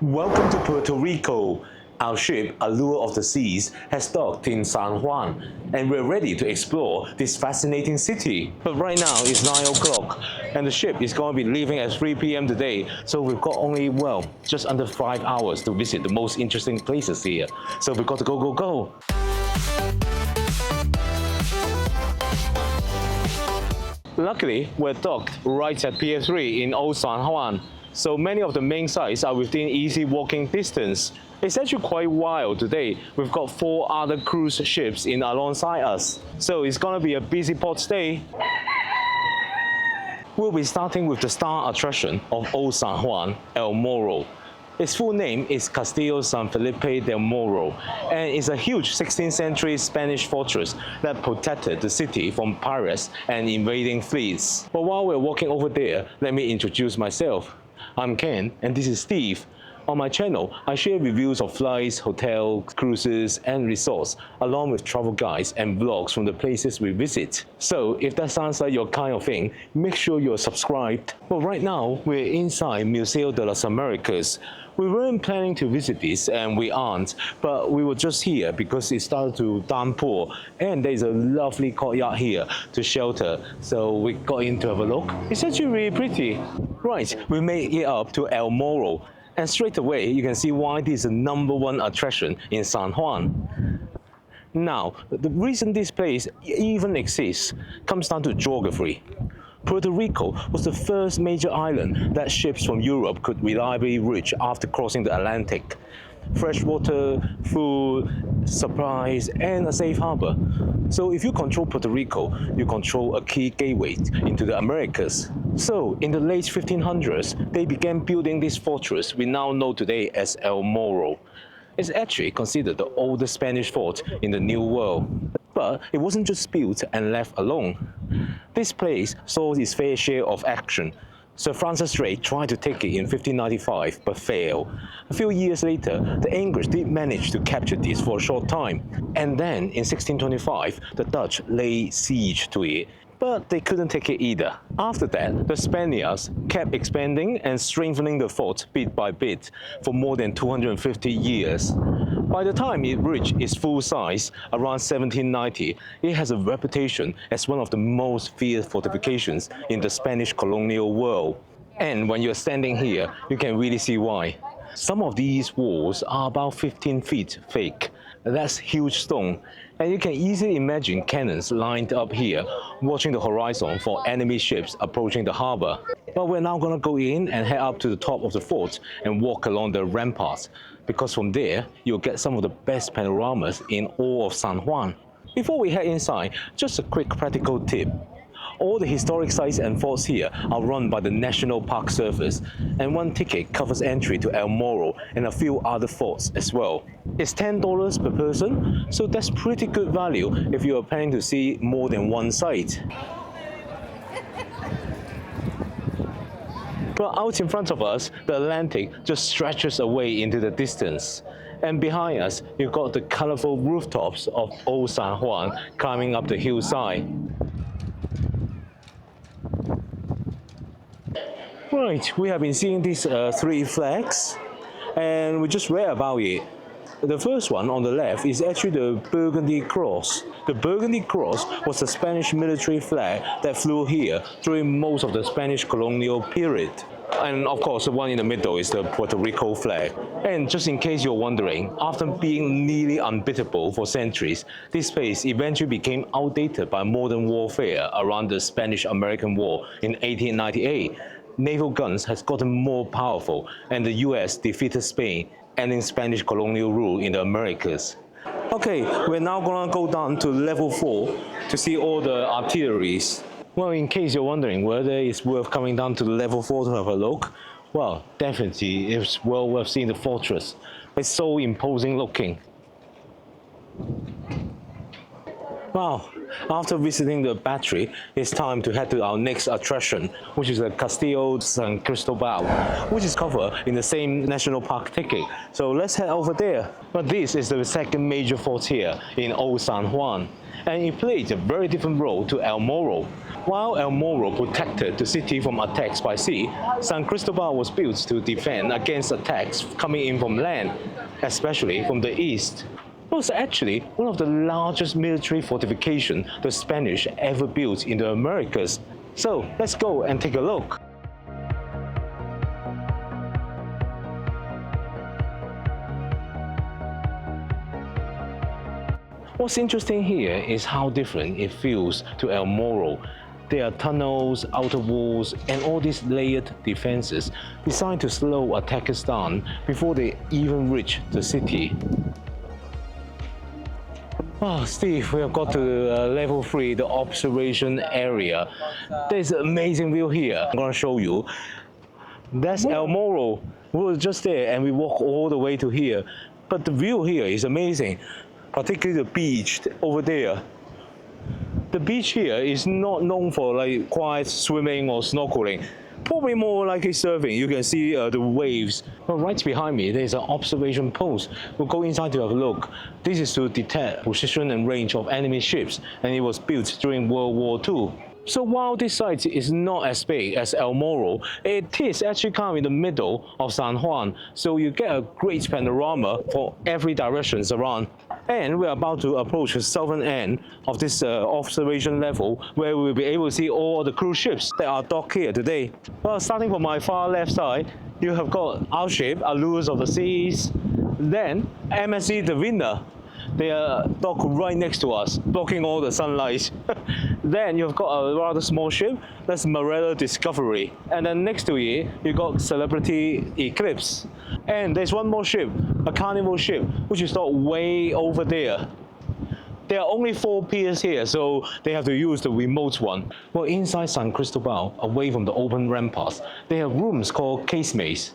Welcome to Puerto Rico. Our ship, Allure of the Seas, has docked in San Juan, and we're ready to explore this fascinating city. But right now it's 9 o'clock, and the ship is going to be leaving at 3 p.m. today, so we've got only, well, just under 5 hours to visit the most interesting places here. So we've got to go. Luckily, we're docked right at Pier 3 in Old San Juan, so many of the main sites are within easy walking distance. It's actually quite wild today. We've got 4 other cruise ships in alongside us, so it's gonna be a busy port day. We'll be starting with the star attraction of Old San Juan, El Morro. Its full name is Castillo San Felipe del Morro, and it's a huge 16th century Spanish fortress that protected the city from pirates and invading fleets. But while we're walking over there, let me introduce myself. I'm Ken, and this is Steve. On my channel, I share reviews of flights, hotels, cruises, and resorts, along with travel guides and vlogs from the places we visit. So if that sounds like your kind of thing, make sure you're subscribed. Well, right now, we're inside Museo de las Americas. We weren't planning to visit this, and we aren't, but we were just here because it started to downpour, and there's a lovely courtyard here to shelter, so we got in to have a look. It's actually really pretty. Right, we made it up to El Morro, and straight away you can see why this is the #1 attraction in San Juan. Now, the reason this place even exists comes down to geography. Puerto Rico was the first major island that ships from Europe could reliably reach after crossing the Atlantic. Fresh water, food, supplies, and a safe harbor. So if you control Puerto Rico, you control a key gateway into the Americas. So in the late 1500s, they began building this fortress we now know today as El Morro. It's actually considered the oldest Spanish fort in the New World. But it wasn't just built and left alone. This place saw its fair share of action. Sir Francis Drake tried to take it in 1595 but failed. A few years later, the English did manage to capture this for a short time. And then in 1625, the Dutch laid siege to it, but they couldn't take it either. After that, the Spaniards kept expanding and strengthening the fort bit by bit for more than 250 years. By the time it reached its full size, around 1790, it has a reputation as one of the most fierce fortifications in the Spanish colonial world. And when you're standing here, you can really see why. Some of these walls are about 15 feet thick. That's huge stone, and you can easily imagine cannons lined up here, watching the horizon for enemy ships approaching the harbor. But we're now gonna go in and head up to the top of the fort and walk along the ramparts, because from there, you'll get some of the best panoramas in all of San Juan. Before we head inside, just a quick practical tip. All the historic sites and forts here are run by the National Park Service, and one ticket covers entry to El Morro and a few other forts as well. It's $10 per person, so that's pretty good value if you are planning to see more than one site. But out in front of us, the Atlantic just stretches away into the distance. And behind us, you've got the colorful rooftops of Old San Juan climbing up the hillside. Right, we have been seeing these 3 flags, and we just read about it. The first one on the left is actually the Burgundy Cross. The Burgundy Cross was the Spanish military flag that flew here during most of the Spanish colonial period. And of course, the one in the middle is the Puerto Rico flag. And just in case you're wondering, after being nearly unbeatable for centuries, this place eventually became outdated by modern warfare around the Spanish-American War in 1898. Naval guns has gotten more powerful, and the US defeated Spain, ending Spanish colonial rule in the Americas. Okay, we're now gonna go down to level 4 to see all the artilleries. Well, in case you're wondering whether it's worth coming down to level 4 to have a look, well, definitely it's well worth seeing the fortress. It's so imposing looking. Wow, After visiting the battery, it's time to head to our next attraction, which is the Castillo San Cristóbal, which is covered in the same national park ticket. So let's head over there. But this is the second major fort here in Old San Juan, and it played a very different role to El Morro. While El Morro protected the city from attacks by sea, San Cristóbal was built to defend against attacks coming in from land, especially from the east. It was actually one of the largest military fortifications the Spanish ever built in the Americas. So let's go and take a look. What's interesting here is how different it feels to El Morro. There are tunnels, outer walls, and all these layered defenses designed to slow attackers down before they even reach the city. Oh, Steve, we have got to level 3, the observation area. There's an amazing view here. I'm going to show you. That's El Morro. We were just there and we walked all the way to here. But the view here is amazing, particularly the beach over there. The beach here is not known for like quiet swimming or snorkeling. Probably more likely surfing. You can see the waves. But right behind me, there's an observation post. We'll go inside to have a look. This is to detect position and range of enemy ships, and it was built during World War II. So while this site is not as big as El Morro, it is actually kind of in the middle of San Juan, so you get a great panorama for every direction around. And we're about to approach the southern end of this observation level, where we'll be able to see all the cruise ships that are docked here today. Well, starting from my far left side, you have got our ship, Allure of the Seas, then MSC Divina. They are docked right next to us, blocking all the sunlight. Then you've got a rather small ship, that's Marella Discovery. And then next to it, you've got Celebrity Eclipse. And there's one more ship, a carnival ship, which is docked way over there. There are only 4 piers here, so they have to use the remote one. Well, inside San Cristóbal, away from the open ramparts, they have rooms called casemates.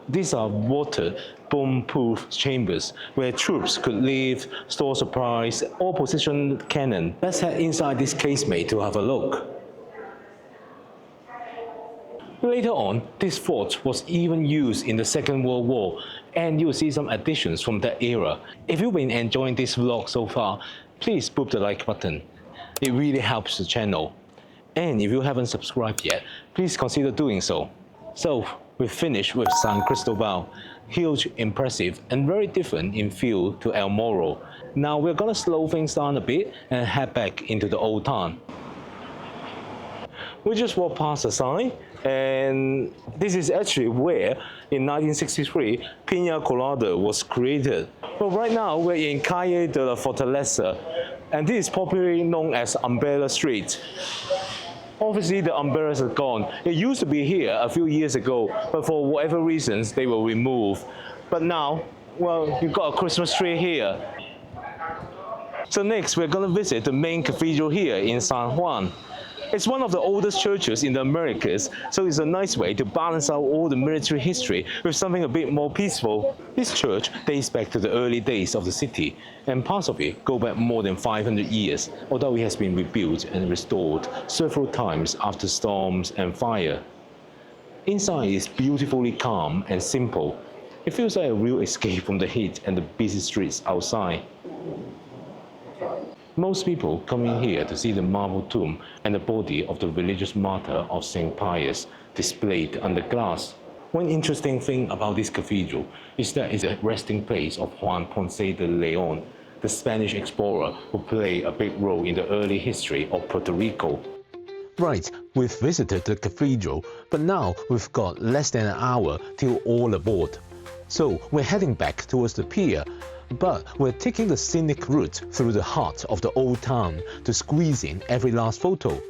These are water bomb-proof chambers where troops could live, store supplies, or position cannon. Let's head inside this casemate to have a look. Later on, this fort was even used in the Second World War, and you'll see some additions from that era. If you've been enjoying this vlog so far, please boop the like button. It really helps the channel. And if you haven't subscribed yet, please consider doing so. So, we finished with San Cristóbal. Huge, impressive, and very different in feel to El Morro. Now we're gonna slow things down a bit and head back into the old town. We just walked past the sign, and this is actually where, in 1963, piña colada was created. But right now we're in Calle de la Fortaleza, and this is popularly known as Umbrella Street. Obviously, the umbrellas are gone. It used to be here a few years ago, but for whatever reasons, they were removed. But now, well, you've got a Christmas tree here. So next, we're going to visit the main cathedral here in San Juan. It's one of the oldest churches in the Americas, so it's a nice way to balance out all the military history with something a bit more peaceful. This church dates back to the early days of the city, and parts of it go back more than 500 years, although it has been rebuilt and restored several times after storms and fire. Inside is beautifully calm and simple. It feels like a real escape from the heat and the busy streets outside. Most people come in here to see the marble tomb and the body of the religious martyr of St. Pius displayed under glass. One interesting thing about this cathedral is that it's a resting place of Juan Ponce de Leon, the Spanish explorer who played a big role in the early history of Puerto Rico. Right, we've visited the cathedral, but now we've got less than an hour till all aboard. So we're heading back towards the pier, but we're taking the scenic route through the heart of the old town to squeeze in every last photo.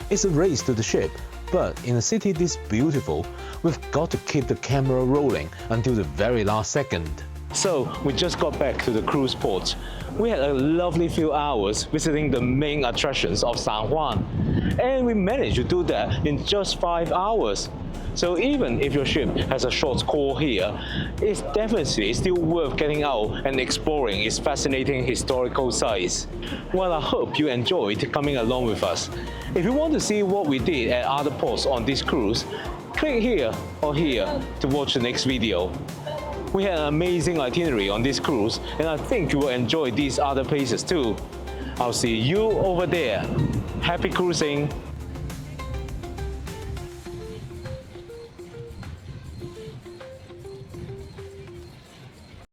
It's a race to the ship, but in a city this beautiful, we've got to keep the camera rolling until the very last second. So we just got back to the cruise port. We had a lovely few hours visiting the main attractions of San Juan, and we managed to do that in just 5 hours. So even if your ship has a short call here, it's definitely still worth getting out and exploring its fascinating historical sites. Well, I hope you enjoyed coming along with us. If you want to see what we did at other ports on this cruise, click here or here to watch the next video. We had an amazing itinerary on this cruise, and I think you will enjoy these other places too. I'll see you over there. Happy cruising!